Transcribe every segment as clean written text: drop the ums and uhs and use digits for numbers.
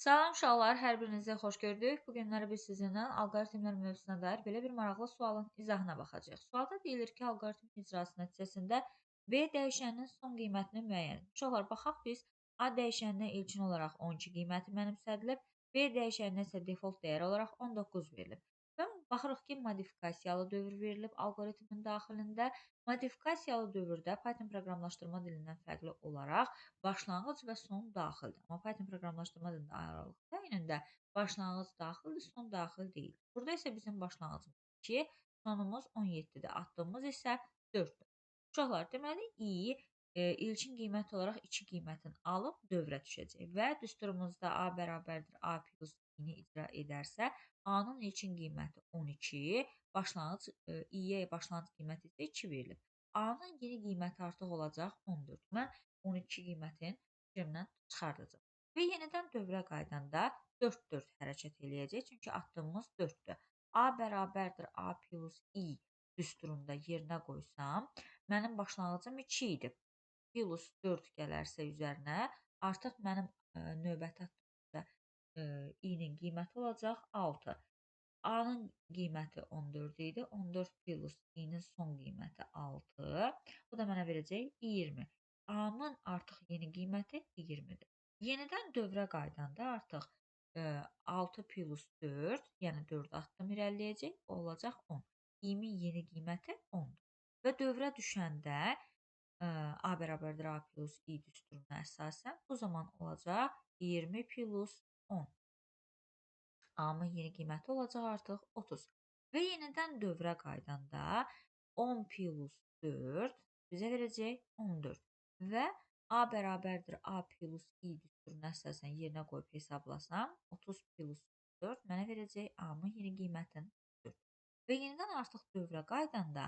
Salam uşaqlar, hər birinizə xoş gördük. Bu günləri biz sizinlə alqoritmlər mövzusuna dair belə bir maraqlı sualın izahına baxacağıq. Sualda deyilir ki, alqoritm icrası nəticəsində B dəyişəninin son qiymətini müəyyən edin. Uşaqlar, baxaq biz A dəyişəninə ilkin olaraq 12 qiyməti mənimsədilib, B dəyişəninə isə default dəyər olaraq 19 verilib. Və baxırıq ki, modifikasiyalı dövr verilib alqoritmin daxilində. Modifikasiyalı dövrdə Python proqramlaşdırma dilindən fərqli olaraq başlanğıc və son daxildir. Amma Python proqramlaşdırma dilində aralıq təyinində başlanğıc daxildir, son daxil deyil. Burada isə bizim başlanğıcımız 2, sonumuz 17-dir. Atdığımız isə 4-dür. Uşaqlar, deməli ilkin qiymət olaraq 2 qiymətini alıb dövrə düşəcək və düsturumuzda A bərabərdir A plus i-ni icra edərsə, A-nın ilkin qiyməti 12, i-yə başlanğıc qiyməti isə 2 verilib. A-nın yeni qiyməti artıq olacaq 14. Mən 12 qiymətin fikrimdən çıxardacağam. Və yenidən dövrə qaydanda 4 hərəkət eləyəcək, çünki atdığımız 4-dür. A bərabərdir A plus i düsturunda yerinə qoysam, mənim başlanğıcım 2 idi. Plus 4 gələrsə üzərinə, artıq mənim növbəti atdığımda i-nin qiyməti olacaq 6. A-nın qiyməti 14 idi. 14 plus i-nin son qiyməti 6. Bu da mənə verəcək 20. A-nın artıq yeni qiyməti 20-dir. Yenidən dövrə qaydanda artıq 6 plus 4, yəni 4 addım irəliləyəcək, olacaq 10. i-min yeni qiyməti 10-dur. Və dövrə düşəndə A bərabərdir A plus i düsturuna əsasən bu zaman olacaq 20 plus 10. A-nın yeni qiyməti olacaq artıq 30. Və yenidən dövrə qaydanda 10 plus 4 bizə verəcək 14. Və A bərabərdir A plus i düsturuna əsasən yerinə qoyub hesablasam 30 plus 4 mənə verəcək A-nın yeni qiymətini 4. Və yenidən artıq dövrə qaydanda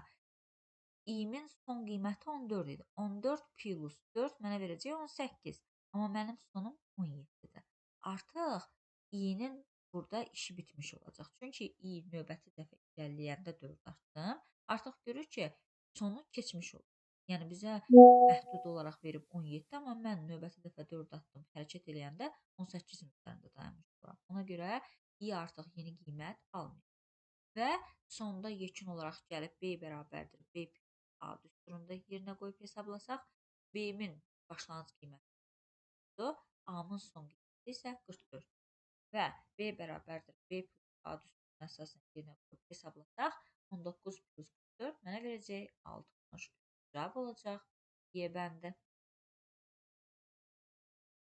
i-min son qiyməti 14 idi. 14 plus 4 mənə verəcək 18. Amma mənim sonum 17-dir. Artıq i-nin burada işi bitmiş olacaq. Çünki i növbəti dəfə irəliləyəndə 4 atdım. Artıq görür ki, sonu keçmiş olur. Yəni bizə məhdud olaraq verib 17, amma mən növbəti dəfə 4 atdım. Hərəkət eləyəndə 18-in üzərində dayanmış oluram. Ona görə i artıq yeni qiymət almayacaq. Və sonda yekun olaraq gəlib B bərabərdir B plus A düsturunda yerinə qoyub hesablasaq, B-min başlanğıc qiyməti A-nın son qiyməti isə 44. Və B bərabərdir B plus A düsturuna əsasən yerinə qoyub hesablasaq, 19 plus 44 mənə verəcək 60. Cavab olacaq Y bəndi.